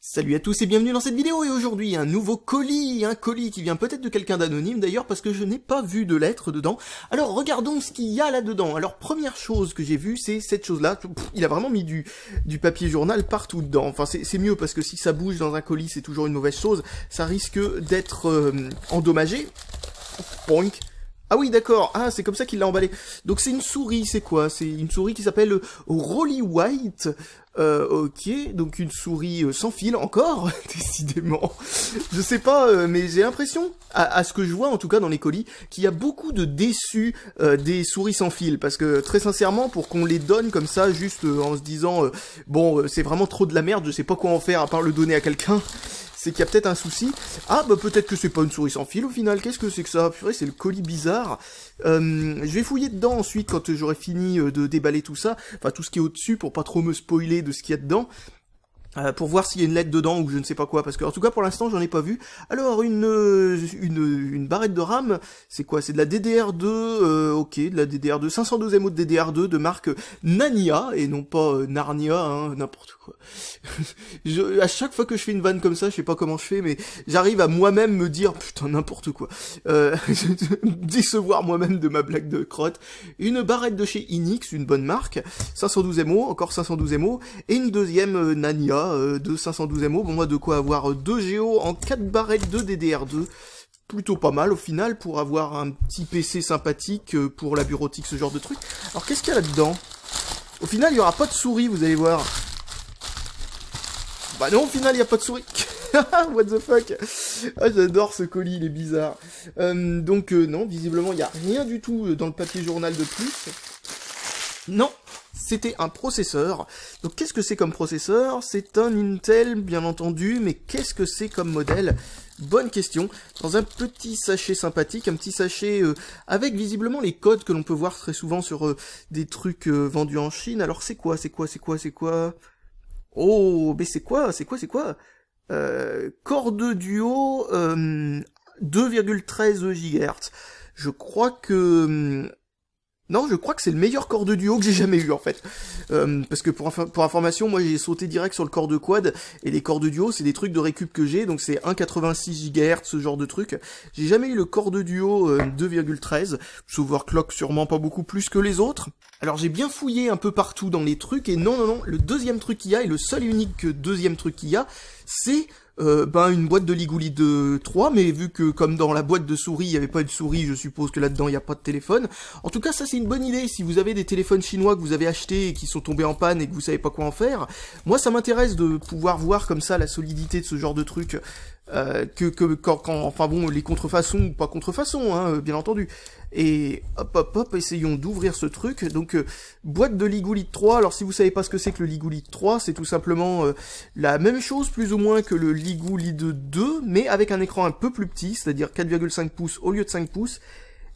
Salut à tous et bienvenue dans cette vidéo, et aujourd'hui un nouveau colis, un colis qui vient peut-être de quelqu'un d'anonyme d'ailleurs parce que je n'ai pas vu de lettre dedans. Alors regardons ce qu'il y a là-dedans. Alors première chose que j'ai vue, c'est cette chose-là. Il a vraiment mis du papier journal partout dedans. Enfin c'est mieux parce que si ça bouge dans un colis c'est toujours une mauvaise chose. Ça risque d'être endommagé. Poink. Ah oui, d'accord. Ah, c'est comme ça qu'il l'a emballé. Donc c'est une souris, c'est quoi? C'est une souris qui s'appelle Rolly White. Ok, donc une souris sans fil encore, décidément. Je sais pas, mais j'ai l'impression, à ce que je vois en tout cas dans les colis, qu'il y a beaucoup de déçus des souris sans fil. Parce que très sincèrement, pour qu'on les donne comme ça, juste en se disant, bon, c'est vraiment trop de la merde, je sais pas quoi en faire à part le donner à quelqu'un. C'est qu'il y a peut-être un souci. Ah, bah peut-être que c'est pas une souris sans fil au final. Qu'est-ce que c'est que ça? Purée, c'est le colis bizarre. Je vais fouiller dedans ensuite quand j'aurai fini de déballer tout ça. Enfin, tout ce qui est au-dessus pour pas trop me spoiler de ce qu'il y a dedans. Pour voir s'il y a une lettre dedans ou je ne sais pas quoi, parce que en tout cas pour l'instant j'en ai pas vu. Alors une barrette de RAM, c'est quoi? C'est de la DDR2, ok, de la DDR2, 512 MO de DDR2 de marque Nania, et non pas Narnia, hein, n'importe quoi. À chaque fois que je fais une vanne comme ça, je sais pas comment je fais, mais j'arrive à moi-même me dire, putain, n'importe quoi. Décevoir moi-même de ma blague de crotte. Une barrette de chez Inix, une bonne marque, 512 MO, encore 512 MO, et une deuxième Nania, de 512 MO, bon moi de quoi avoir 2 Go en 4 barrettes de DDR2, plutôt pas mal au final pour avoir un petit PC sympathique pour la bureautique, ce genre de truc. Alors qu'est-ce qu'il y a là-dedans? Au final il y aura pas de souris, vous allez voir. Bah non, au final il y a pas de souris. What the fuck. Ah, j'adore ce colis, il est bizarre. Non, visiblement il y a rien du tout dans le papier journal de plus. Non, c'était un processeur. Donc qu'est-ce que c'est comme processeur? C'est un Intel, bien entendu, mais qu'est-ce que c'est comme modèle? Bonne question. Dans un petit sachet sympathique, un petit sachet avec visiblement les codes que l'on peut voir très souvent sur des trucs vendus en Chine. Alors c'est quoi? Oh, mais c'est quoi? Core 2 Duo 2,13 GHz. Je crois que... Non, je crois que c'est le meilleur Core 2 Duo que j'ai jamais eu en fait. Parce que pour information, moi j'ai sauté direct sur le Core 2 Quad, et les Core 2 Duo c'est des trucs de récup que j'ai, donc c'est 1,86 GHz, ce genre de truc. J'ai jamais eu le Core 2 Duo 2,13, s'overclock sûrement pas beaucoup plus que les autres. Alors j'ai bien fouillé un peu partout dans les trucs, et non, le deuxième truc qu'il y a, et le seul et unique deuxième truc qu'il y a, c'est... une boîte de Liguli de 3, mais vu que comme dans la boîte de souris, il n'y avait pas de souris, je suppose que là-dedans il n'y a pas de téléphone. En tout cas, ça c'est une bonne idée, si vous avez des téléphones chinois que vous avez achetés et qui sont tombés en panne et que vous savez pas quoi en faire, moi ça m'intéresse de pouvoir voir comme ça la solidité de ce genre de truc, enfin bon, les contrefaçons ou pas contrefaçons, hein, bien entendu. Et hop, essayons d'ouvrir ce truc. Donc boîte de Ligulite 3, alors si vous savez pas ce que c'est que le Ligulite 3, c'est tout simplement la même chose plus ou moins que le Ligulite 2, mais avec un écran un peu plus petit, c'est-à-dire 4,5 pouces au lieu de 5 pouces,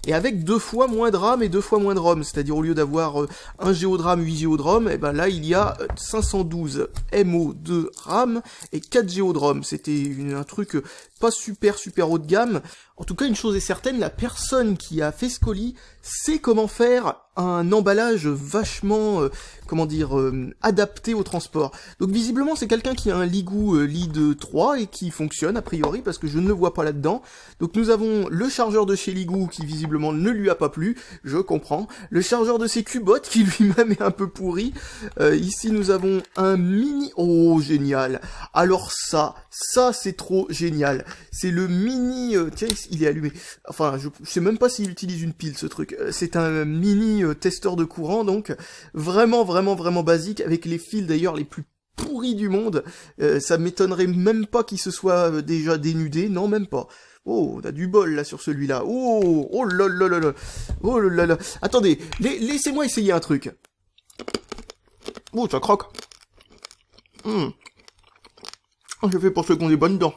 et avec 2 fois moins de RAM et 2 fois moins de ROM, c'est-à-dire au lieu d'avoir 1 Go de RAM, 8 Go de ROM, et ben là il y a 512 MO de RAM et 4 Go de ROM. C'était un truc pas super haut de gamme. En tout cas, une chose est certaine, la personne qui a fait ce colis sait comment faire un emballage vachement, adapté au transport. Donc visiblement, c'est quelqu'un qui a un Ligou Lid 3 et qui fonctionne a priori, parce que je ne le vois pas là-dedans. Donc nous avons le chargeur de chez Ligou qui visiblement ne lui a pas plu, je comprends. Le chargeur de ses cubottes qui lui-même est un peu pourri. Ici, nous avons un mini... Oh, génial. Alors ça c'est trop génial. C'est le mini... Tiens, il est allumé. Enfin, je sais même pas s'il utilise une pile, ce truc. C'est un mini testeur de courant, donc vraiment basique, avec les fils d'ailleurs les plus pourris du monde. Ça m'étonnerait même pas qu'il se soit déjà dénudé, non, même pas. Oh, on a du bol là sur celui-là. Oh là là là là. Oh là là. Attendez, laissez-moi essayer un truc. Oh, ça croque. Je fais pour ceux qui ont des bonnes dents.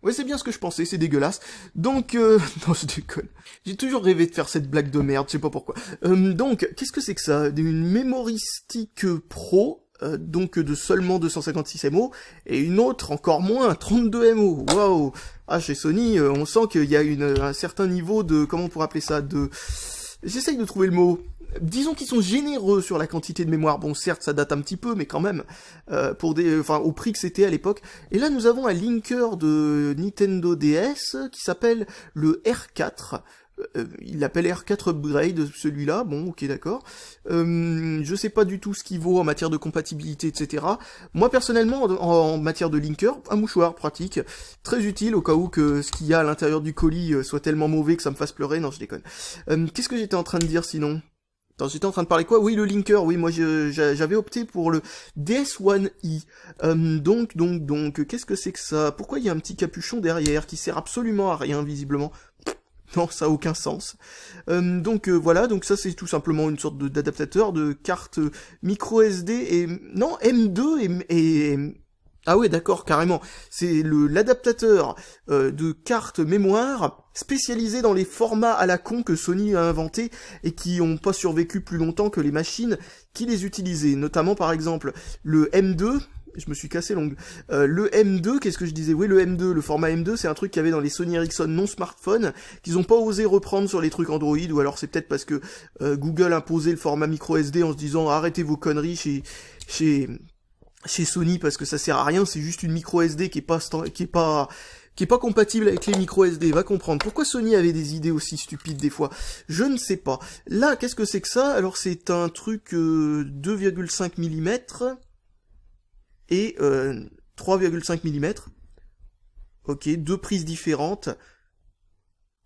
Ouais, c'est bien ce que je pensais, c'est dégueulasse. Donc, non, je déconne. J'ai toujours rêvé de faire cette blague de merde, je sais pas pourquoi. Donc, qu'est-ce que c'est que ça? Une Memory Stick Pro, donc de seulement 256 MO, et une autre encore moins, 32 MO. Waouh. Ah, chez Sony, on sent qu'il y a un certain niveau de, comment on pourrait appeler ça, de... J'essaye de trouver le mot. disons qu'ils sont généreux sur la quantité de mémoire. Bon, certes, ça date un petit peu, mais quand même, au prix que c'était à l'époque. Et là, nous avons un linker de Nintendo DS qui s'appelle le R4. Il l'appelle R4 Upgrade, celui-là, bon, ok, d'accord. Je sais pas du tout ce qu'il vaut en matière de compatibilité, etc. Moi, personnellement, en matière de linker, un mouchoir pratique, très utile au cas où que ce qu'il y a à l'intérieur du colis soit tellement mauvais que ça me fasse pleurer. Non, je déconne. Qu'est-ce que j'étais en train de dire sinon ? Attends, j'étais en train de parler quoi? Oui, le linker, oui, moi j'avais opté pour le DS1i. Donc, qu'est-ce que c'est que ça? Pourquoi il y a un petit capuchon derrière qui sert absolument à rien, visiblement? Non, ça a aucun sens. Voilà, donc ça c'est tout simplement une sorte d'adaptateur de carte micro SD et... Non, M2 et ah ouais, d'accord, carrément. C'est l'adaptateur de carte mémoire spécialisé dans les formats à la con que Sony a inventé et qui ont pas survécu plus longtemps que les machines qui les utilisaient. Notamment, par exemple, le M2... Je me suis cassé l'ongle. Le M2, qu'est-ce que je disais? Oui, le M2, le format M2, c'est un truc qu'il y avait dans les Sony Ericsson non smartphone, qu'ils ont pas osé reprendre sur les trucs Android, ou alors c'est peut-être parce que Google imposait le format micro SD en se disant arrêtez vos conneries chez Sony parce que ça sert à rien, c'est juste une micro SD qui est pas compatible avec les micro SD, va comprendre. Pourquoi Sony avait des idées aussi stupides des fois? Je ne sais pas. Là, qu'est-ce que c'est que ça? Alors c'est un truc 2,5 mm et 3,5 mm. Ok, deux prises différentes.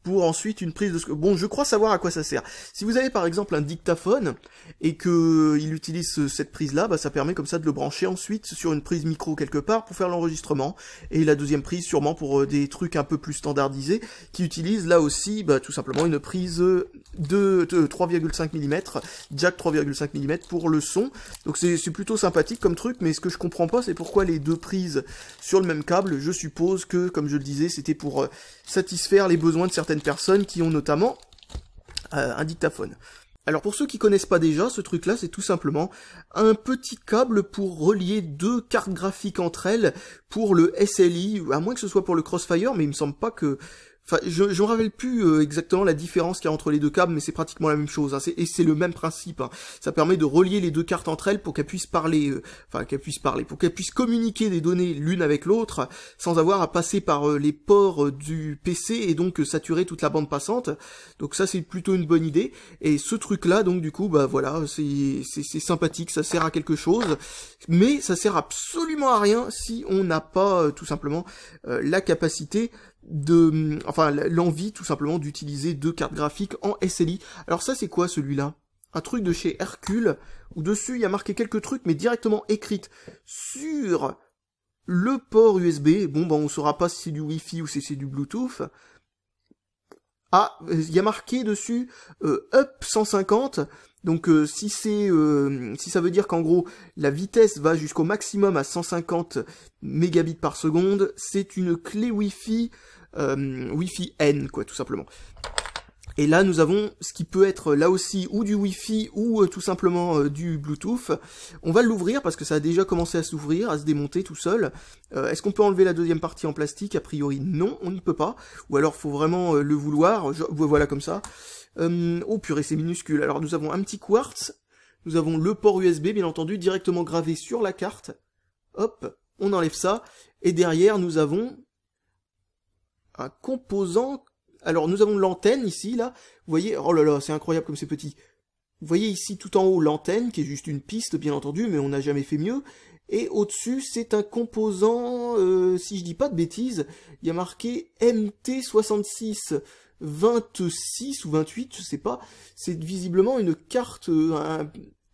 Pour ensuite une prise de... Bon, je crois savoir à quoi ça sert. Si vous avez par exemple un dictaphone, et que il utilise cette prise-là, bah ça permet comme ça de le brancher ensuite sur une prise micro quelque part pour faire l'enregistrement, et la deuxième prise sûrement pour des trucs un peu plus standardisés, qui utilisent là aussi, bah tout simplement une prise de 3,5 mm, jack 3,5 mm pour le son. Donc c'est plutôt sympathique comme truc, mais ce que je comprends pas, c'est pourquoi les deux prises sur le même câble. Je suppose que, comme je le disais, c'était pour satisfaire les besoins de certaines personnes qui ont notamment un dictaphone. Alors pour ceux qui connaissent pas déjà, ce truc là c'est tout simplement un petit câble pour relier deux cartes graphiques entre elles pour le SLI, à moins que ce soit pour le Crossfire, mais il me semble pas que... Enfin, je me rappelle plus exactement la différence qu'il y a entre les deux câbles, mais c'est pratiquement la même chose, hein. Et c'est le même principe, hein. Ça permet de relier les deux cartes entre elles pour qu'elles puissent parler, pour qu'elles puissent communiquer des données l'une avec l'autre, sans avoir à passer par les ports du PC et donc saturer toute la bande passante. Donc ça c'est plutôt une bonne idée. Et ce truc-là, donc du coup, bah voilà, c'est sympathique, ça sert à quelque chose, mais ça sert absolument à rien si on n'a pas tout simplement la capacité l'envie tout simplement d'utiliser deux cartes graphiques en SLI. Alors ça c'est quoi celui-là? Un truc de chez Hercule, où dessus il y a marqué quelques trucs, mais directement écrites sur le port USB. Bon bah on saura pas si c'est du Wi-Fi ou si c'est du Bluetooth. Ah, il y a marqué dessus Up 150. Donc si ça veut dire qu'en gros la vitesse va jusqu'au maximum à 150 mégabits par seconde, c'est une clé Wi-Fi Wi-Fi N quoi tout simplement. Et là nous avons ce qui peut être là aussi ou du Wi-Fi ou tout simplement du Bluetooth. On va l'ouvrir parce que ça a déjà commencé à s'ouvrir, à se démonter tout seul. Est-ce qu'on peut enlever la deuxième partie en plastique? A priori non, on ne peut pas. Ou alors faut vraiment le vouloir. Voilà comme ça. Oh purée, c'est minuscule. Alors nous avons un petit quartz, nous avons le port USB bien entendu directement gravé sur la carte. Hop, on enlève ça, et derrière nous avons un composant. Alors nous avons l'antenne ici, là, vous voyez, oh là là, c'est incroyable comme c'est petit. Vous voyez ici tout en haut l'antenne, qui est juste une piste bien entendu, mais on n'a jamais fait mieux. Et au-dessus, c'est un composant, si je dis pas de bêtises, il y a marqué MT66. 26 ou 28, je sais pas, c'est visiblement une carte,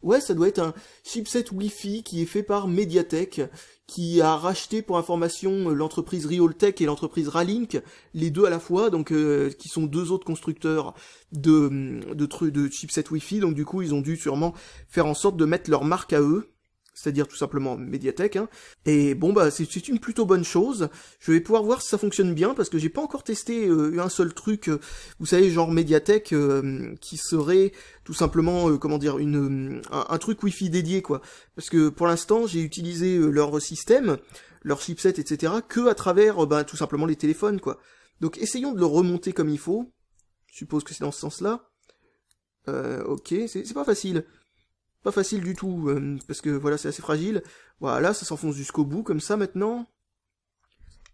ouais, ça doit être un chipset Wi-Fi qui est fait par Mediatek, qui a racheté pour information l'entreprise Realtek et l'entreprise Ralink, les deux à la fois, donc qui sont deux autres constructeurs de chipset Wi-Fi, donc du coup ils ont dû sûrement faire en sorte de mettre leur marque à eux, c'est-à-dire tout simplement Mediatek, hein. Et bon bah c'est une plutôt bonne chose. Je vais pouvoir voir si ça fonctionne bien parce que j'ai pas encore testé un seul truc, vous savez, genre Mediatek qui serait tout simplement comment dire un truc Wi-Fi dédié quoi. Parce que pour l'instant j'ai utilisé leur système, leur chipset etc. que à travers tout simplement les téléphones quoi. Donc essayons de le remonter comme il faut. Je suppose que c'est dans ce sens-là. Ok, c'est pas facile. Pas facile du tout, parce que voilà, c'est assez fragile. Voilà, ça s'enfonce jusqu'au bout, comme ça, maintenant.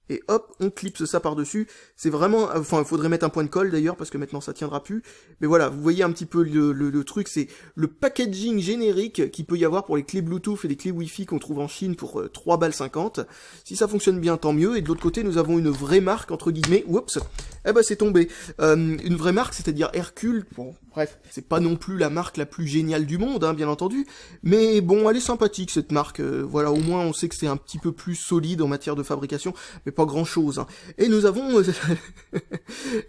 Et hop, on clipse ça par-dessus. C'est vraiment... Enfin, il faudrait mettre un point de colle, d'ailleurs, parce que maintenant, ça tiendra plus. Mais voilà, vous voyez un petit peu le truc, c'est le packaging générique qu'il peut y avoir pour les clés Bluetooth et les clés Wi-Fi qu'on trouve en Chine pour 3,50 $. Si ça fonctionne bien, tant mieux. Et de l'autre côté, nous avons une vraie marque, entre guillemets. Oups, eh ben, c'est tombé. Une vraie marque, c'est-à-dire Hercule. Bon, bref, c'est pas non plus la marque la plus géniale du monde, hein, bien entendu. Mais bon, elle est sympathique, cette marque. Voilà, au moins, on sait que c'est un petit peu plus solide en matière de fabrication. Mais pas grand chose, hein. Et nous avons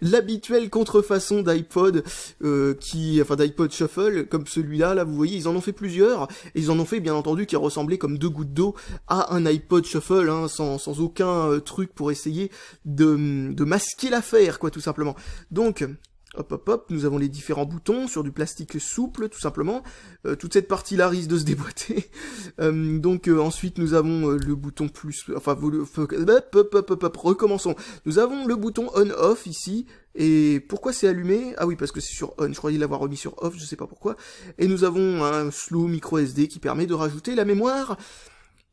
l'habituelle contrefaçon d'iPod enfin d'iPod Shuffle, comme celui-là, là vous voyez, ils en ont fait plusieurs, et ils en ont fait bien entendu qui ressemblaient comme deux gouttes d'eau à un iPod Shuffle, hein, sans aucun truc pour essayer de masquer l'affaire, quoi, tout simplement. Donc... Hop hop hop, nous avons les différents boutons sur du plastique souple, tout simplement. Toute cette partie-là risque de se déboîter. Ensuite, nous avons le bouton plus... Enfin, recommençons. Nous avons le bouton on-off ici. Et pourquoi c'est allumé? Ah oui, parce que c'est sur on. Je croyais l'avoir remis sur off, je sais pas pourquoi. Et nous avons un slow micro SD qui permet de rajouter la mémoire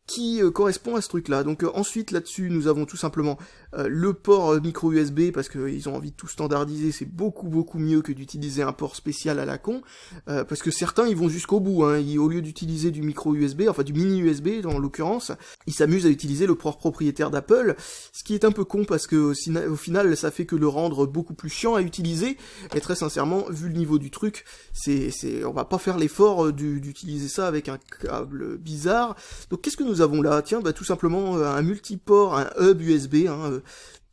qui correspond à ce truc-là. Donc ensuite, là-dessus, nous avons tout simplement le port micro USB, parce qu'ils ont envie de tout standardiser, c'est beaucoup mieux que d'utiliser un port spécial à la con, parce que certains, ils vont jusqu'au bout, hein, au lieu d'utiliser du micro USB, enfin du mini USB, dans l'occurrence, ils s'amusent à utiliser le port propriétaire d'Apple, ce qui est un peu con, parce que au final, ça fait que le rendre beaucoup plus chiant à utiliser, et très sincèrement, vu le niveau du truc, on va pas faire l'effort d'utiliser ça avec un câble bizarre. Donc qu'est-ce que nous avons là? Tiens, bah tout simplement un multiport, un hub USB, hein,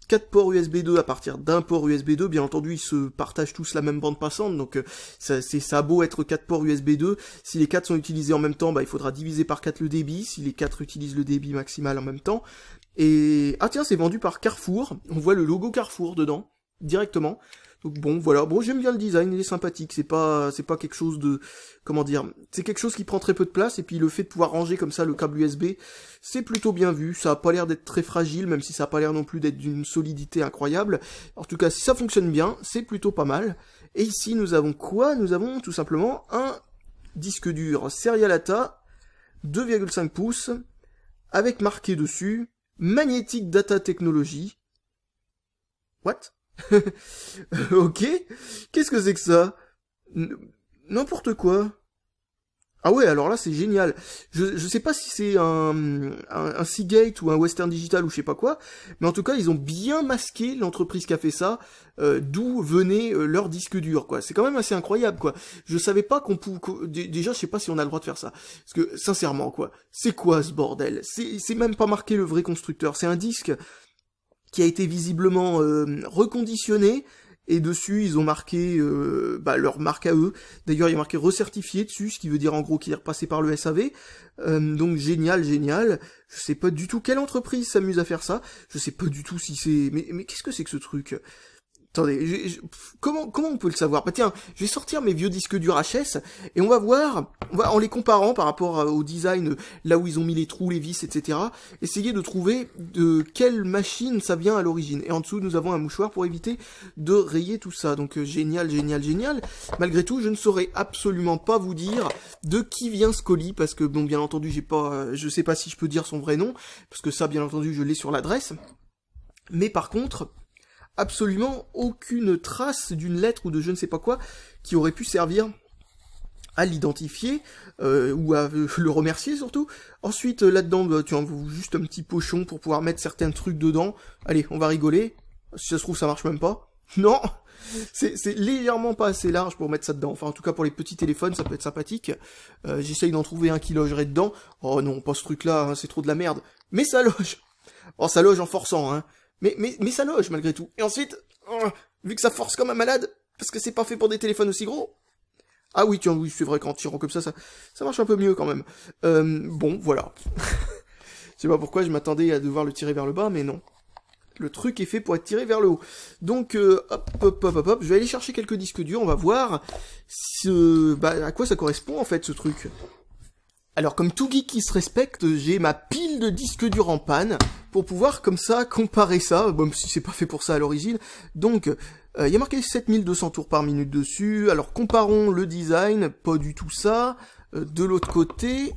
4 ports USB 2 à partir d'un port USB 2, bien entendu ils se partagent tous la même bande passante, donc ça a beau être 4 ports USB 2, si les 4 sont utilisés en même temps, bah il faudra diviser par 4 le débit, si les 4 utilisent le débit maximal en même temps, et... Ah tiens, c'est vendu par Carrefour, on voit le logo Carrefour dedans, directement. Donc bon, voilà, bon, j'aime bien le design, il est sympathique, c'est pas quelque chose de, comment dire, c'est quelque chose qui prend très peu de place, et puis le fait de pouvoir ranger comme ça le câble USB, c'est plutôt bien vu, ça a pas l'air d'être très fragile, même si ça a pas l'air non plus d'être d'une solidité incroyable. En tout cas, si ça fonctionne bien, c'est plutôt pas mal. Et ici, nous avons quoi? Nous avons tout simplement un disque dur Serialata, 2,5 pouces, avec marqué dessus, Magnetic Data Technology. What? Ok, qu'est-ce que c'est que ça? N'importe quoi. Ah ouais, alors là c'est génial. Je sais pas si c'est un Seagate ou un Western Digital ou je sais pas quoi, mais en tout cas ils ont bien masqué l'entreprise qui a fait ça, d'où venait leur disque dur, quoi. C'est quand même assez incroyable, quoi. Je savais pas qu'on pouvait... Déjà, je sais pas si on a le droit de faire ça. Parce que, sincèrement, quoi, c'est quoi ce bordel? C'est même pas marqué le vrai constructeur, c'est un disque qui a été visiblement reconditionné, et dessus ils ont marqué leur marque à eux. D'ailleurs il y a marqué recertifié dessus, ce qui veut dire en gros qu'il est repassé par le SAV. Donc génial. Je sais pas du tout quelle entreprise s'amuse à faire ça. Je sais pas du tout si c'est... Mais qu'est-ce que c'est que ce truc? Attendez, comment on peut le savoir? Bah tiens, je vais sortir mes vieux disques durs HS, et on va voir, en les comparant par rapport au design, là où ils ont mis les trous, les vis, etc., essayer de trouver de quelle machine ça vient à l'origine. Et en dessous, nous avons un mouchoir pour éviter de rayer tout ça. Donc génial. Malgré tout, je ne saurais absolument pas vous dire de qui vient ce colis, parce que, bon, bien entendu, je sais pas si je peux dire son vrai nom, parce que ça, bien entendu, je l'ai sur l'adresse. Mais par contre... absolument aucune trace d'une lettre ou de je ne sais pas quoi qui aurait pu servir à l'identifier, ou à le remercier surtout. Ensuite, là-dedans, tu as juste un petit pochon pour pouvoir mettre certains trucs dedans. Allez, on va rigoler. Si ça se trouve, ça marche même pas. Non, c'est légèrement pas assez large pour mettre ça dedans. Enfin, en tout cas, pour les petits téléphones, ça peut être sympathique. J'essaye d'en trouver un qui logerait dedans. Oh non, pas ce truc-là, hein, c'est trop de la merde. Mais ça loge. Oh, ça loge en forçant, hein. Mais ça loge malgré tout. Et ensuite, vu que ça force comme un malade, parce que c'est pas fait pour des téléphones aussi gros. Ah oui, tiens, oui, c'est vrai qu'en tirant comme ça marche un peu mieux quand même. Bon, voilà. Je sais pas pourquoi je m'attendais à devoir le tirer vers le bas, mais non. Le truc est fait pour être tiré vers le haut. Donc, hop, je vais aller chercher quelques disques durs, on va voir à quoi ça correspond en fait ce truc. Alors, comme tout geek qui se respecte, j'ai ma pile de disques durs en panne, pour pouvoir, comme ça, comparer ça, même si c'est pas fait pour ça à l'origine. Donc, Il y a marqué 7200 tours par minute dessus. Alors comparons le design, pas du tout ça. De l'autre côté,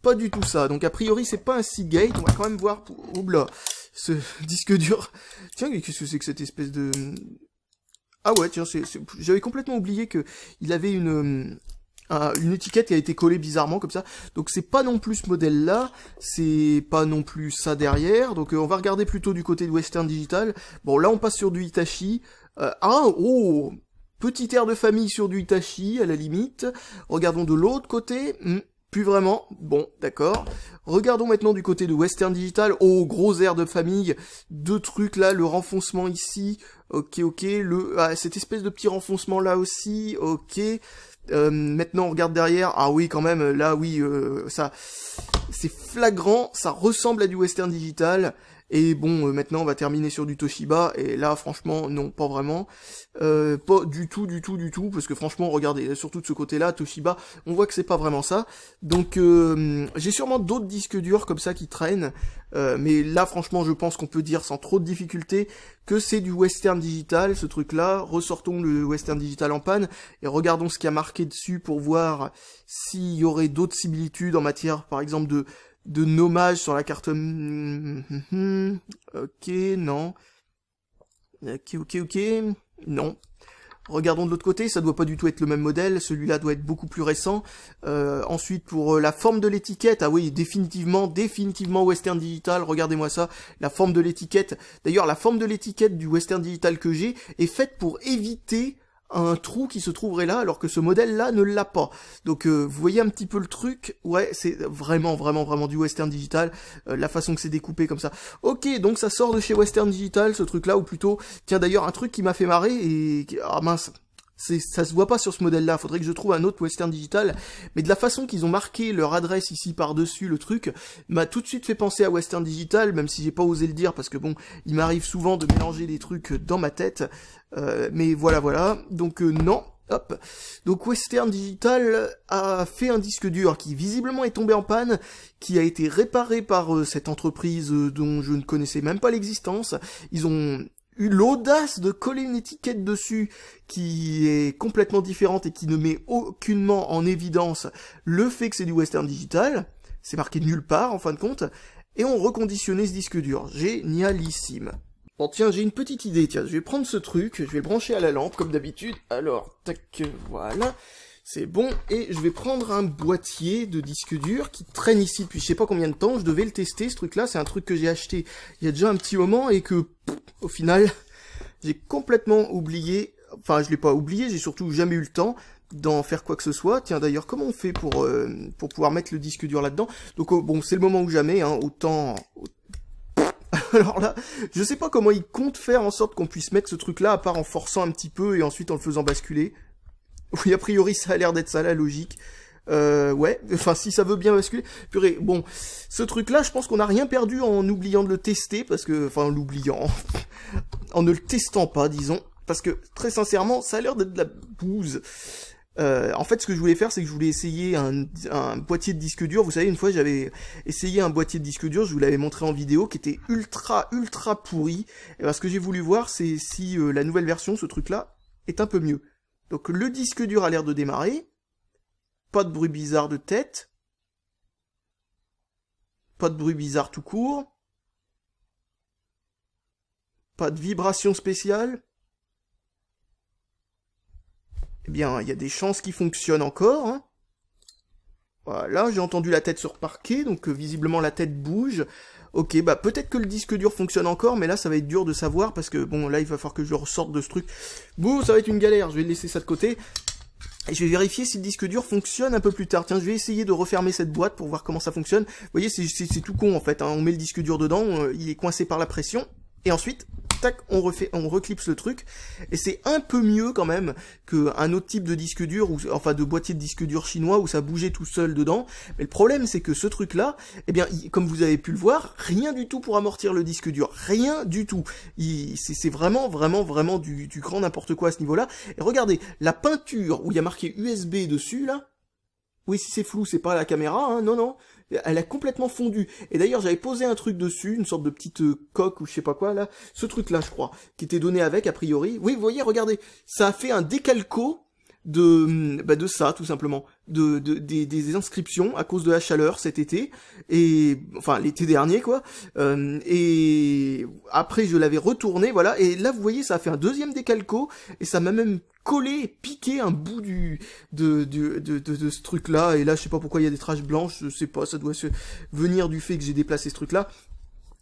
pas du tout ça. Donc a priori c'est pas un Seagate. On va quand même voir. Oubla, ce disque dur. Tiens, qu'est-ce que c'est que cette espèce de... Ah ouais, tiens, j'avais complètement oublié que il avait une étiquette qui a été collée bizarrement comme ça. Donc c'est pas non plus ce modèle-là, c'est pas non plus ça derrière. Donc on va regarder plutôt du côté de Western Digital. Bon, là on passe sur du Hitachi. Oh, petit air de famille sur du Hitachi à la limite. Regardons de l'autre côté. Plus vraiment. Bon, d'accord. Regardons maintenant du côté de Western Digital. Oh, gros air de famille. Deux trucs là, le renfoncement ici. Ok, cette espèce de petit renfoncement là aussi. Ok. Maintenant on regarde derrière. Ah oui, quand même. Là, oui, ça, c'est flagrant. Ça ressemble à du Western Digital. Et bon, maintenant on va terminer sur du Toshiba, et là franchement non, pas vraiment, pas du tout, parce que franchement regardez, surtout de ce côté-là, Toshiba, on voit que c'est pas vraiment ça. Donc j'ai sûrement d'autres disques durs comme ça qui traînent, mais là franchement je pense qu'on peut dire sans trop de difficulté que c'est du Western Digital, ce truc-là. Ressortons le Western Digital en panne, et regardons ce qu'il y a marqué dessus pour voir s'il y aurait d'autres similitudes en matière par exemple de nommage sur la carte. Ok, non. Ok. Non. Regardons de l'autre côté, ça doit pas du tout être le même modèle, celui-là doit être beaucoup plus récent. Ensuite, pour la forme de l'étiquette, ah oui, définitivement Western Digital, regardez-moi ça, la forme de l'étiquette. D'ailleurs, la forme de l'étiquette du Western Digital que j'ai est faite pour éviter un trou qui se trouverait là, alors que ce modèle-là ne l'a pas. Donc vous voyez un petit peu le truc, ouais, c'est vraiment du Western Digital, la façon que c'est découpé comme ça. Ok, donc ça sort de chez Western Digital, ce truc-là, ou plutôt, tiens d'ailleurs, un truc qui m'a fait marrer, et... Ah mince, ça se voit pas sur ce modèle-là, faudrait que je trouve un autre Western Digital, mais de la façon qu'ils ont marqué leur adresse ici par-dessus, le truc, m'a tout de suite fait penser à Western Digital, même si j'ai pas osé le dire, parce que bon, il m'arrive souvent de mélanger des trucs dans ma tête, mais voilà, donc non, hop. Donc Western Digital a fait un disque dur qui visiblement est tombé en panne, qui a été réparé par cette entreprise dont je ne connaissais même pas l'existence. Ils ont eu l'audace de coller une étiquette dessus qui est complètement différente et qui ne met aucunement en évidence le fait que c'est du Western Digital. C'est marqué nulle part en fin de compte. Et on reconditionné ce disque dur. Génialissime. Bon tiens, j'ai une petite idée, tiens, je vais prendre ce truc, je vais le brancher à la lampe comme d'habitude. Alors, tac, voilà. C'est bon, et je vais prendre un boîtier de disque dur qui traîne ici depuis je sais pas combien de temps. Je devais le tester, ce truc-là, c'est un truc que j'ai acheté il y a déjà un petit moment et que, au final, j'ai complètement oublié. Enfin, je l'ai pas oublié, j'ai surtout jamais eu le temps d'en faire quoi que ce soit. Tiens, d'ailleurs, comment on fait pour pouvoir mettre le disque dur là-dedans? Donc, bon, c'est le moment ou jamais, hein, autant... Alors là, je sais pas comment ils comptent faire en sorte qu'on puisse mettre ce truc-là, à part en forçant un petit peu et ensuite en le faisant basculer. Oui, a priori, ça a l'air d'être ça, la logique. Ouais, enfin, si ça veut bien basculer. Purée, bon, ce truc-là, je pense qu'on n'a rien perdu en oubliant de le tester, parce que, enfin, en l'oubliant, en ne le testant pas, disons, parce que, très sincèrement, ça a l'air d'être de la bouse. En fait, ce que je voulais faire, c'est que je voulais essayer un boîtier de disque dur. Vous savez, une fois, j'avais essayé un boîtier de disque dur, je vous l'avais montré en vidéo, qui était ultra pourri. Et ben, ce que j'ai voulu voir, c'est si la nouvelle version, ce truc-là, est un peu mieux. Donc le disque dur a l'air de démarrer, pas de bruit bizarre de tête, pas de bruit bizarre tout court, pas de vibration spéciale. Eh bien, il y a des chances qu'il fonctionne encore, hein. Voilà, j'ai entendu la tête se reparquer, donc visiblement la tête bouge. Ok, bah peut-être que le disque dur fonctionne encore, mais là ça va être dur de savoir, parce que bon, là il va falloir que je ressorte de ce truc. Bon, ça va être une galère, je vais laisser ça de côté. Et je vais vérifier si le disque dur fonctionne un peu plus tard. Tiens, je vais essayer de refermer cette boîte pour voir comment ça fonctionne. Vous voyez, c'est tout con en fait, hein. On met le disque dur dedans, il est coincé par la pression, et ensuite... tac, on reclipse le truc, et c'est un peu mieux quand même qu'un autre type de disque dur, ou enfin de boîtier de disque dur chinois où ça bougeait tout seul dedans. Mais le problème c'est que ce truc là, eh bien comme vous avez pu le voir, rien du tout pour amortir le disque dur, rien du tout. C'est vraiment du grand n'importe quoi à ce niveau-là. Et regardez, la peinture où il y a marqué USB dessus là, oui si c'est flou c'est pas la caméra, hein, non, Elle a complètement fondu. Et d'ailleurs, j'avais posé un truc dessus, une sorte de petite coque ou je sais pas quoi, là. Ce truc-là, je crois, qui était donné avec, a priori. Oui, vous voyez, regardez, ça a fait un décalco de ça, tout simplement. Des inscriptions à cause de la chaleur cet été. Et, enfin, l'été dernier, quoi. Et après, je l'avais retourné, voilà. Et là, vous voyez, ça a fait un deuxième décalco. Et ça m'a même collé, piqué un bout de ce truc-là. Et là, je sais pas pourquoi il y a des taches blanches, je sais pas, ça doit venir du fait que j'ai déplacé ce truc-là.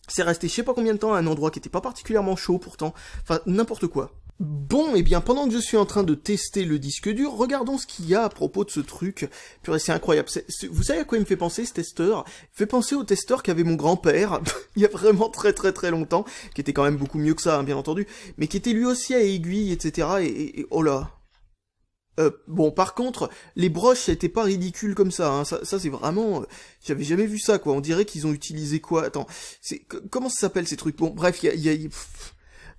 C'est resté je sais pas combien de temps à un endroit qui était pas particulièrement chaud pourtant. Enfin, n'importe quoi. Bon, eh bien, pendant que je suis en train de tester le disque dur, regardons ce qu'il y a à propos de ce truc. Purée, c'est incroyable. Vous savez à quoi il me fait penser, ce testeur? Il me fait penser au testeur qu'avait mon grand-père, il y a vraiment très longtemps, qui était quand même beaucoup mieux que ça, hein, bien entendu, mais qui était lui aussi à aiguille, etc. Et oh là. Bon, par contre, les broches, étaient pas ridicules comme ça, hein. Ça c'est vraiment... j'avais jamais vu ça, quoi. On dirait qu'ils ont utilisé quoi? Attends, comment ça s'appelle ces trucs? Bon, bref,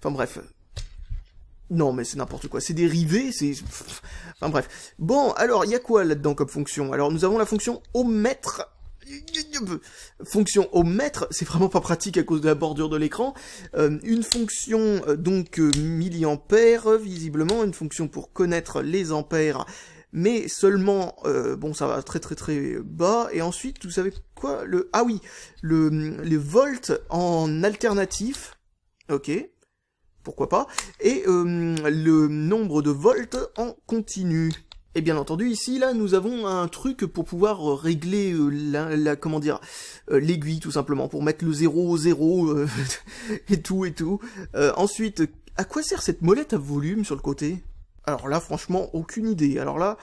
enfin bref... Non, mais c'est n'importe quoi. C'est des rivets, enfin bref. Bon, alors, il y a quoi là-dedans comme fonction? Alors, nous avons la fonction ohmmètre. Fonction ohmmètre, c'est vraiment pas pratique à cause de la bordure de l'écran. Une fonction, donc, milliampères, visiblement. Une fonction pour connaître les ampères. Mais seulement, bon, ça va très bas. Et ensuite, vous savez quoi? Ah oui, les volts en alternatif. Ok. Pourquoi pas, et le nombre de volts en continu. Et bien entendu, ici, là, nous avons un truc pour pouvoir régler comment dire, l'aiguille, tout simplement, pour mettre le 0 au 0, et tout. Ensuite, à quoi sert cette molette à volume sur le côté? Alors là, franchement, aucune idée. Alors là,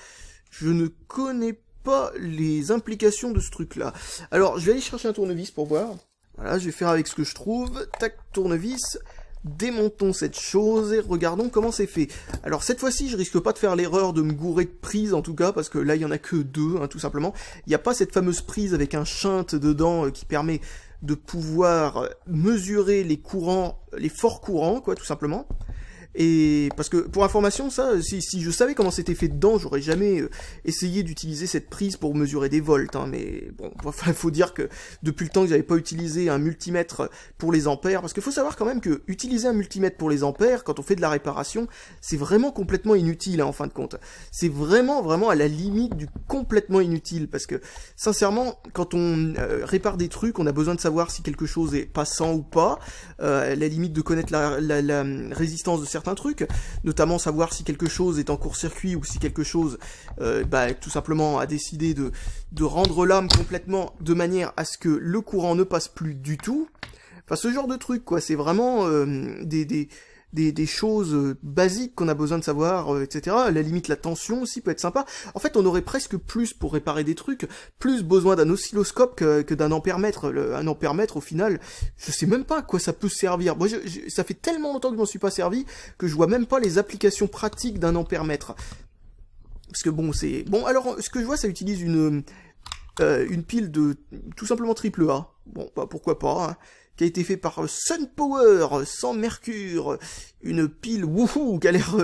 je ne connais pas les implications de ce truc-là. Alors, je vais aller chercher un tournevis pour voir. Voilà, je vais faire avec ce que je trouve. Tac, tournevis. Démontons cette chose et regardons comment c'est fait. Alors cette fois-ci, je risque pas de faire l'erreur de me gourer de prise en tout cas, parce que là il y en a que deux, hein, tout simplement. Il n'y a pas cette fameuse prise avec un shunt dedans qui permet de pouvoir mesurer les courants, les forts courants, quoi, tout simplement. Et parce que, pour information, ça, si je savais comment c'était fait dedans, j'aurais jamais essayé d'utiliser cette prise pour mesurer des volts, hein, mais bon, il faut dire que depuis le temps que j'avais pas utilisé un multimètre pour les ampères, parce qu'il faut savoir quand même que utiliser un multimètre pour les ampères, quand on fait de la réparation, c'est vraiment complètement inutile, hein, en fin de compte. C'est vraiment à la limite du complètement inutile, parce que, sincèrement, quand on répare des trucs, on a besoin de savoir si quelque chose est passant ou pas, à la limite de connaître la résistance de certains trucs, notamment savoir si quelque chose est en court-circuit ou si quelque chose, tout simplement a décidé de rendre l'âme complètement de manière à ce que le courant ne passe plus du tout. Enfin, ce genre de truc, quoi. C'est vraiment des choses basiques qu'on a besoin de savoir, etc. À la limite, la tension aussi peut être sympa. En fait, on aurait presque plus, pour réparer des trucs, plus besoin d'un oscilloscope que d'un ampère-mètre. Un ampère-mètre, au final, je sais même pas à quoi ça peut servir. Moi, ça fait tellement longtemps que je m'en suis pas servi, que je vois même pas les applications pratiques d'un ampère-mètre. Parce que bon, c'est... Bon, alors, ce que je vois, ça utilise une pile de, tout simplement AAA. Bon, bah, pourquoi pas, hein, qui a été fait par SunPower, sans mercure, une pile wouhou qui a l'air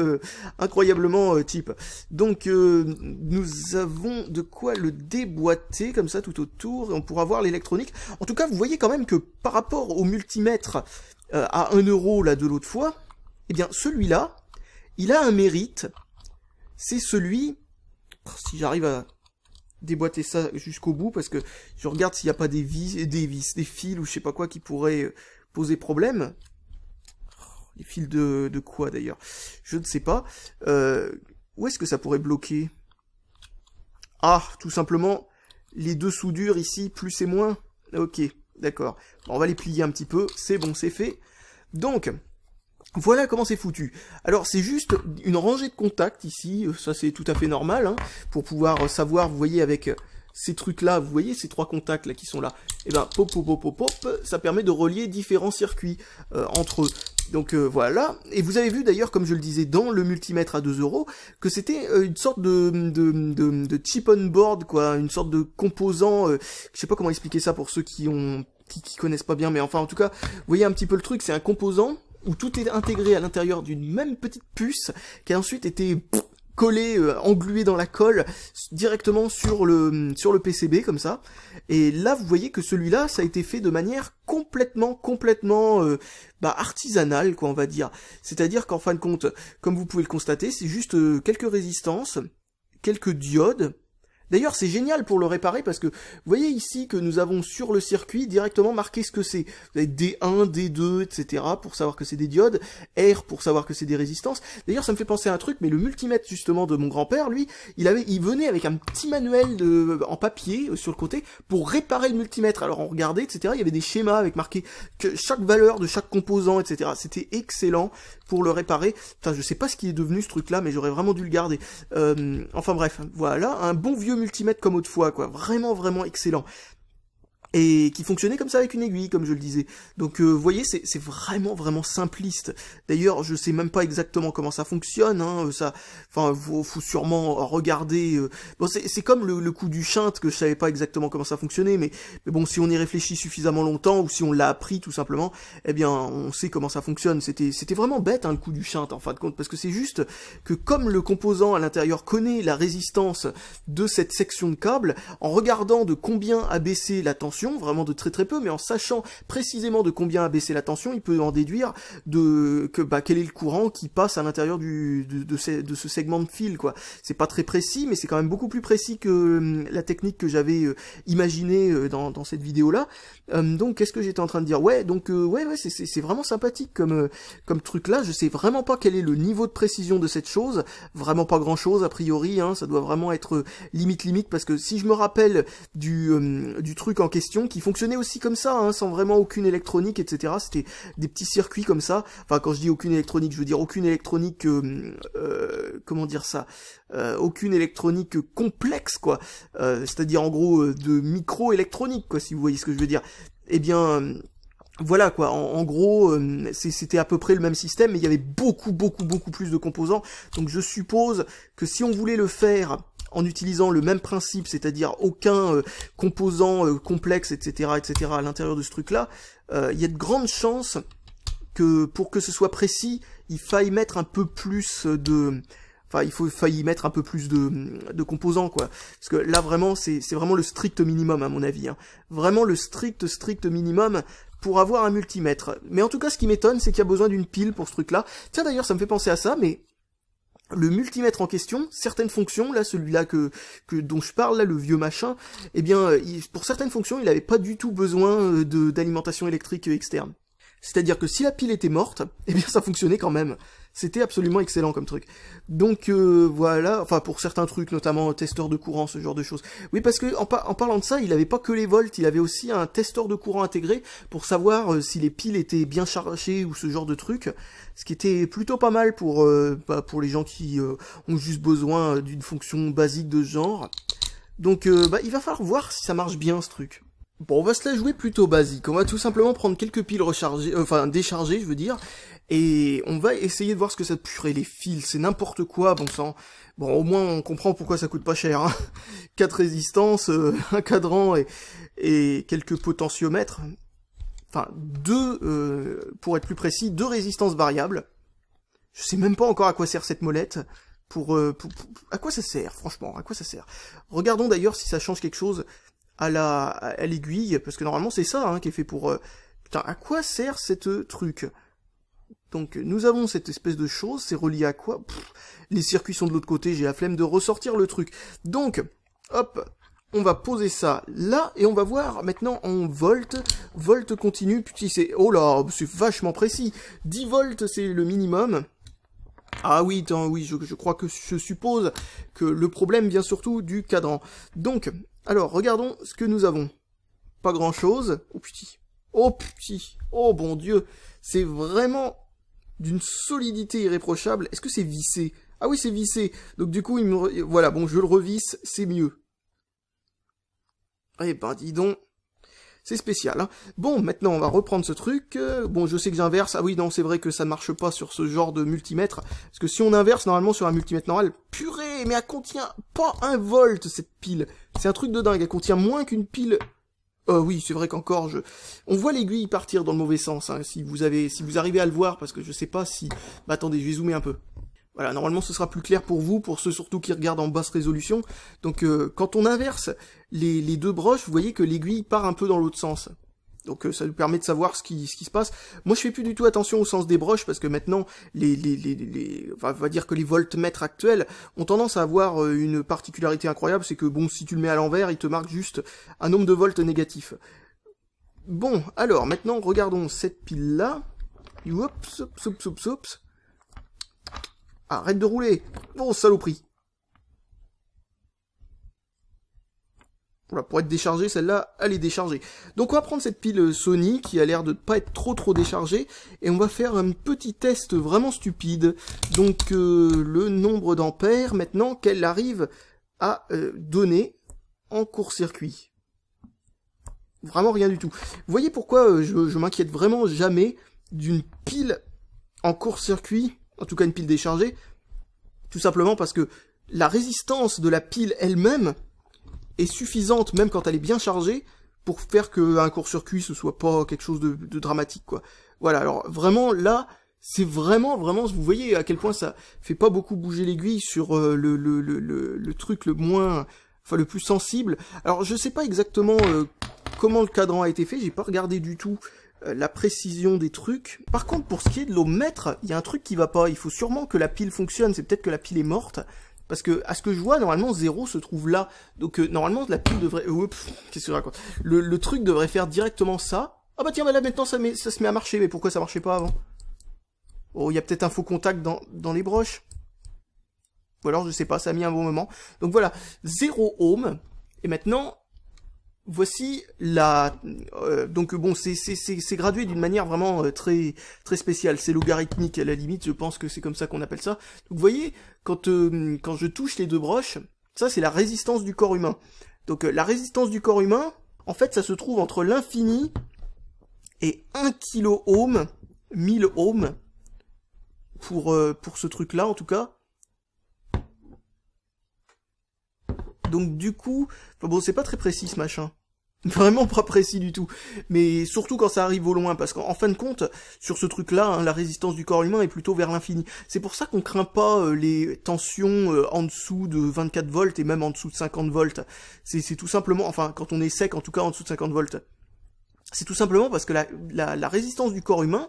incroyablement type. Donc nous avons de quoi le déboîter comme ça tout autour, et on pourra voir l'électronique. En tout cas, vous voyez quand même que par rapport au multimètre à 1 € là de l'autre fois, eh bien celui-là, il a un mérite, c'est celui, si j'arrive à déboîter ça jusqu'au bout, parce que je regarde s'il n'y a pas des fils ou je sais pas quoi qui pourraient poser problème. Les fils de quoi d'ailleurs? Je ne sais pas. Où est-ce que ça pourrait bloquer? Ah, tout simplement les deux soudures ici, plus et moins. Ok, d'accord. Bon, on va les plier un petit peu, c'est bon, c'est fait. Donc, voilà comment c'est foutu. Alors c'est juste une rangée de contacts ici, ça c'est tout à fait normal, hein, pour pouvoir savoir, vous voyez avec ces trucs là, vous voyez ces trois contacts là qui sont là, et ben pop, ça permet de relier différents circuits entre eux. Donc voilà, et vous avez vu d'ailleurs, comme je le disais dans le multimètre à 2 €, que c'était une sorte de chip on board, quoi, une sorte de composant, je sais pas comment expliquer ça pour ceux qui connaissent pas bien, mais enfin en tout cas, vous voyez un petit peu le truc, c'est un composant où tout est intégré à l'intérieur d'une même petite puce qui a ensuite été collé, englué dans la colle, directement sur le PCB, comme ça. Et là, vous voyez que celui-là, ça a été fait de manière complètement artisanale, quoi, on va dire. C'est-à-dire qu'en fin de compte, comme vous pouvez le constater, c'est juste quelques résistances, quelques diodes. D'ailleurs, c'est génial pour le réparer parce que vous voyez ici que nous avons sur le circuit directement marqué ce que c'est. Vous avez D1, D2, etc. pour savoir que c'est des diodes, R pour savoir que c'est des résistances. D'ailleurs, ça me fait penser à un truc, mais le multimètre justement de mon grand-père, lui, il venait avec un petit manuel en papier sur le côté pour réparer le multimètre. Alors on regardait, etc. Il y avait des schémas avec marqué que chaque valeur de chaque composant, etc. C'était excellent pour le réparer. Enfin, je sais pas ce qui est devenu ce truc-là, mais j'aurais vraiment dû le garder. Enfin bref, voilà, un bon vieux multimètre comme autrefois, quoi, vraiment excellent. Et qui fonctionnait comme ça avec une aiguille, comme je le disais. Donc vous voyez, c'est vraiment simpliste. D'ailleurs, je sais même pas exactement comment ça fonctionne, hein, faut sûrement regarder. Bon, c'est comme le coup du shunt, que je savais pas exactement comment ça fonctionnait, mais bon, si on y réfléchit suffisamment longtemps, ou si on l'a appris tout simplement, eh bien, on sait comment ça fonctionne. C'était vraiment bête, hein, le coup du shunt, en fin de compte, parce que c'est juste que comme le composant à l'intérieur connaît la résistance de cette section de câble, en regardant de combien a baissé la tension, vraiment de très peu, mais en sachant précisément de combien a baissé la tension, il peut en déduire quel est le courant qui passe à l'intérieur de ce segment de fil, quoi. C'est pas très précis, mais c'est quand même beaucoup plus précis que la technique que j'avais imaginée dans cette vidéo-là. Donc, qu'est-ce que j'étais en train de dire? Ouais, donc c'est vraiment sympathique comme truc là. Je sais vraiment pas quel est le niveau de précision de cette chose. Vraiment pas grand-chose a priori, hein. Ça doit vraiment être limite, parce que si je me rappelle du truc en question, qui fonctionnait aussi comme ça, hein, sans vraiment aucune électronique, etc. C'était des petits circuits comme ça. Enfin, quand je dis aucune électronique, je veux dire aucune électronique, comment dire ça, aucune électronique complexe, quoi. C'est-à-dire en gros de micro-électronique, quoi, si vous voyez ce que je veux dire. Eh bien, voilà quoi, en gros, c'était à peu près le même système, mais il y avait beaucoup plus de composants. Donc je suppose que si on voulait le faire en utilisant le même principe, c'est-à-dire aucun composant complexe, etc., à l'intérieur de ce truc-là, il y a de grandes chances que pour que ce soit précis, il faille mettre un peu plus failli mettre un peu plus de composants, quoi. Parce que là, vraiment, c'est vraiment le strict minimum, à mon avis. Hein. Vraiment le strict minimum pour avoir un multimètre. Mais en tout cas, ce qui m'étonne, c'est qu'il y a besoin d'une pile pour ce truc-là. Tiens, d'ailleurs, ça me fait penser à ça, mais le multimètre en question, certaines fonctions, là, celui-là dont je parle, là, le vieux machin, eh bien, pour certaines fonctions, il n'avait pas du tout besoin d'alimentation électrique externe. C'est-à-dire que si la pile était morte, eh bien, ça fonctionnait quand même. C'était absolument excellent comme truc. Donc voilà, enfin pour certains trucs, notamment testeur de courant, ce genre de choses. Oui, parce que en parlant de ça, il avait pas que les volts, il avait aussi un testeur de courant intégré pour savoir si les piles étaient bien chargées ou ce genre de truc. Ce qui était plutôt pas mal pour les gens qui ont juste besoin d'une fonction basique de ce genre. Donc il va falloir voir si ça marche bien ce truc. Bon, on va se la jouer plutôt basique. On va tout simplement prendre quelques piles rechargées, déchargées, je veux dire, et on va essayer de voir ce que ça purée les fils, c'est n'importe quoi, bon sang. Bon, au moins on comprend pourquoi ça coûte pas cher, hein. 4 résistances, un cadran et quelques potentiomètres. Enfin, 2, pour être plus précis, 2 résistances variables. Je sais même pas encore à quoi sert cette molette. À quoi ça sert, franchement, à quoi ça sert? Regardons d'ailleurs si ça change quelque chose à l'aiguille, parce que normalement c'est ça hein, qui est fait pour... Putain, à quoi sert cette truc? Donc nous avons cette espèce de chose, c'est relié à quoi? Les circuits sont de l'autre côté, j'ai la flemme de ressortir le truc. Donc, hop, on va poser ça là, et on va voir maintenant en volts, volt continu, putain c'est... Oh là, c'est vachement précis. 10 volts c'est le minimum. Ah oui, oui, je crois que je suppose que le problème vient surtout du cadran. Donc, alors, regardons ce que nous avons. Pas grand-chose. Oh petit. Oh petit. Oh bon Dieu. C'est vraiment d'une solidité irréprochable. Est-ce que c'est vissé? Ah oui, c'est vissé. Donc du coup, voilà, bon, je le revisse, c'est mieux. Eh ben, dis donc. C'est spécial, hein. Bon, maintenant, on va reprendre ce truc. Bon, je sais que j'inverse. Ah oui, non, c'est vrai que ça ne marche pas sur ce genre de multimètre. Parce que si on inverse, normalement, sur un multimètre normal, purée, mais elle contient pas 1 volt, cette pile. C'est un truc de dingue. Elle contient moins qu'une pile... oui, c'est vrai qu'encore, on voit l'aiguille partir dans le mauvais sens, hein, si vous arrivez à le voir, parce que je sais pas si... Bah, attendez, je vais zoomer un peu. Voilà, normalement ce sera plus clair pour vous, pour ceux surtout qui regardent en basse résolution. Donc quand on inverse les deux broches, vous voyez que l'aiguille part un peu dans l'autre sens. Donc ça nous permet de savoir ce qui se passe. Moi je fais plus du tout attention au sens des broches parce que maintenant enfin, on va dire que les voltmètres actuels ont tendance à avoir une particularité incroyable, c'est que bon, si tu le mets à l'envers, il te marque juste un nombre de volts négatif. Bon, alors maintenant regardons cette pile là. Oups, oups. Arrête de rouler. Oh saloperie. Voilà, pour être déchargée, celle-là, elle est déchargée. Donc on va prendre cette pile Sony, qui a l'air de ne pas être trop déchargée, et on va faire un petit test vraiment stupide. Donc le nombre d'ampères, maintenant, qu'elle arrive à donner en court-circuit. Vraiment rien du tout. Vous voyez pourquoi je m'inquiète vraiment jamais d'une pile en court-circuit, en tout cas une pile déchargée, tout simplement parce que la résistance de la pile elle-même est suffisante, même quand elle est bien chargée, pour faire qu'un court-circuit ce soit pas quelque chose de dramatique, quoi. Voilà, alors vraiment là, c'est vraiment, vous voyez à quel point ça fait pas beaucoup bouger l'aiguille sur le truc le moins, enfin le plus sensible. Alors je sais pas exactement comment le cadran a été fait, j'ai pas regardé du tout la précision des trucs. Par contre, pour ce qui est de l'ohmmètre, il y a un truc qui va pas. Il faut sûrement que la pile fonctionne. C'est peut-être que la pile est morte. Parce que, à ce que je vois, normalement, 0 se trouve là. Donc, normalement, la pile devrait... Oups, qu'est-ce que je raconte? Le truc devrait faire directement ça. Ah bah tiens, bah là, maintenant, ça se met à marcher. Mais pourquoi ça marchait pas avant? Oh, il y a peut-être un faux contact dans les broches. Ou alors, je sais pas, ça a mis un bon moment. Donc voilà, 0 ohm. Et maintenant... Voici la... donc bon, c'est gradué d'une manière vraiment très spéciale. C'est logarithmique à la limite, je pense que c'est comme ça qu'on appelle ça. Donc vous voyez, quand je touche les deux broches, ça c'est la résistance du corps humain. Donc la résistance du corps humain, en fait ça se trouve entre l'infini et 1 kilo-ohm, 1000 ohms, pour ce truc-là en tout cas. Donc du coup, enfin, bon c'est pas très précis ce machin. Vraiment pas précis du tout. Mais surtout quand ça arrive au loin, parce qu'en fin de compte, sur ce truc-là, hein, la résistance du corps humain est plutôt vers l'infini. C'est pour ça qu'on craint pas les tensions en dessous de 24 volts et même en dessous de 50 volts. C'est tout simplement, enfin quand on est sec en tout cas en dessous de 50 volts. C'est tout simplement parce que la résistance du corps humain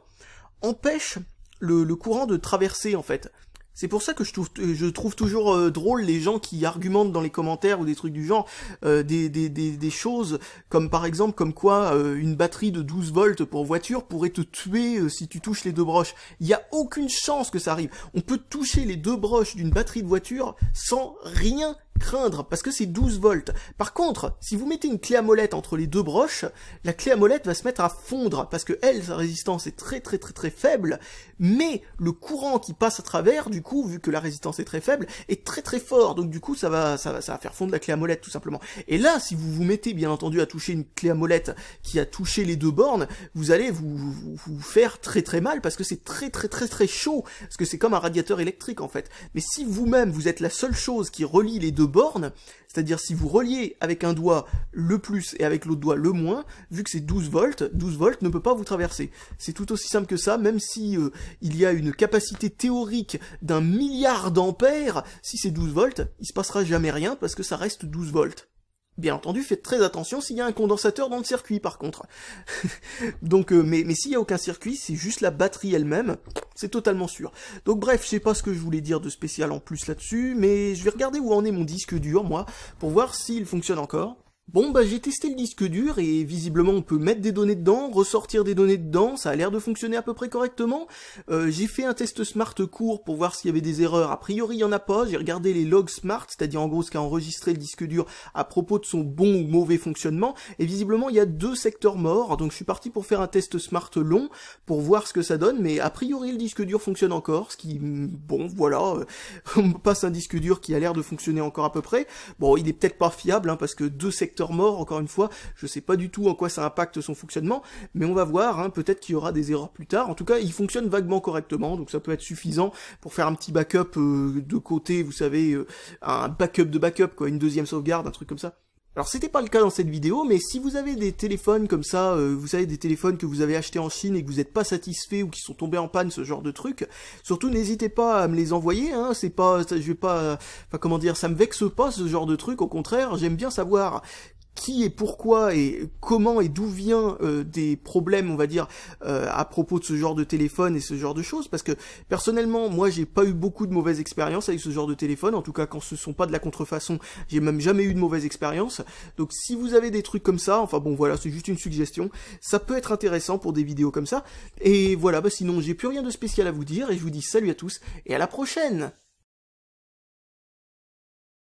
empêche le courant de traverser en fait. C'est pour ça que je trouve toujours drôle les gens qui argumentent dans les commentaires ou des trucs du genre des choses comme par exemple comme quoi une batterie de 12 volts pour voiture pourrait te tuer si tu touches les deux broches. Il n'y a aucune chance que ça arrive. On peut toucher les deux broches d'une batterie de voiture sans rien craindre, parce que c'est 12 volts. Par contre, si vous mettez une clé à molette entre les deux broches, la clé à molette va se mettre à fondre, parce que elle, sa résistance est très faible, mais le courant qui passe à travers, du coup, vu que la résistance est très faible, est très fort, donc du coup, ça va faire fondre la clé à molette, tout simplement. Et là, si vous vous mettez, bien entendu, à toucher une clé à molette qui a touché les deux bornes, vous allez vous faire très mal, parce que c'est très chaud, parce que c'est comme un radiateur électrique, en fait. Mais si vous-même, vous êtes la seule chose qui relie les deux bornes, c'est-à-dire si vous reliez avec un doigt le plus et avec l'autre doigt le moins, vu que c'est 12 volts ne peut pas vous traverser. C'est tout aussi simple que ça, même si il y a une capacité théorique d'1 milliard d'ampères, si c'est 12 volts, il se passera jamais rien parce que ça reste 12 volts. Bien entendu, faites très attention s'il y a un condensateur dans le circuit, par contre. Donc, mais s'il y a aucun circuit, c'est juste la batterie elle-même, c'est totalement sûr. Donc bref, je sais pas ce que je voulais dire de spécial en plus là-dessus, mais je vais regarder où en est mon disque dur, moi, pour voir s'il fonctionne encore. Bon, bah j'ai testé le disque dur, et visiblement on peut mettre des données dedans, ressortir des données dedans, ça a l'air de fonctionner à peu près correctement. J'ai fait un test smart court pour voir s'il y avait des erreurs, a priori il y en a pas, j'ai regardé les logs smart, c'est-à-dire en gros ce qu'a enregistré le disque dur à propos de son bon ou mauvais fonctionnement, et visiblement il y a 2 secteurs morts, donc je suis parti pour faire un test smart long, pour voir ce que ça donne, mais a priori le disque dur fonctionne encore, ce qui, bon voilà, on me passe un disque dur qui a l'air de fonctionner encore à peu près. Bon, il est peut-être pas fiable, hein, parce que 2 secteurs mort, encore une fois, je sais pas du tout en quoi ça impacte son fonctionnement, mais on va voir, hein, peut-être qu'il y aura des erreurs plus tard. En tout cas, il fonctionne vaguement correctement, donc ça peut être suffisant pour faire un petit backup de côté, vous savez, un backup de backup, quoi, une deuxième sauvegarde, un truc comme ça. Alors c'était pas le cas dans cette vidéo, mais si vous avez des téléphones comme ça, vous savez, des téléphones que vous avez achetés en Chine et que vous n'êtes pas satisfait ou qui sont tombés en panne, ce genre de truc, surtout n'hésitez pas à me les envoyer, hein, c'est pas, je vais pas, enfin comment dire, ça me vexe pas ce genre de truc, au contraire, j'aime bien savoir qui et pourquoi et comment et d'où vient des problèmes, on va dire, à propos de ce genre de téléphone et ce genre de choses, parce que personnellement, moi, j'ai pas eu beaucoup de mauvaises expériences avec ce genre de téléphone, en tout cas quand ce sont pas de la contrefaçon, j'ai même jamais eu de mauvaise expérience. Donc si vous avez des trucs comme ça, enfin bon voilà, c'est juste une suggestion, ça peut être intéressant pour des vidéos comme ça. Et voilà, bah sinon j'ai plus rien de spécial à vous dire et je vous dis salut à tous et à la prochaine.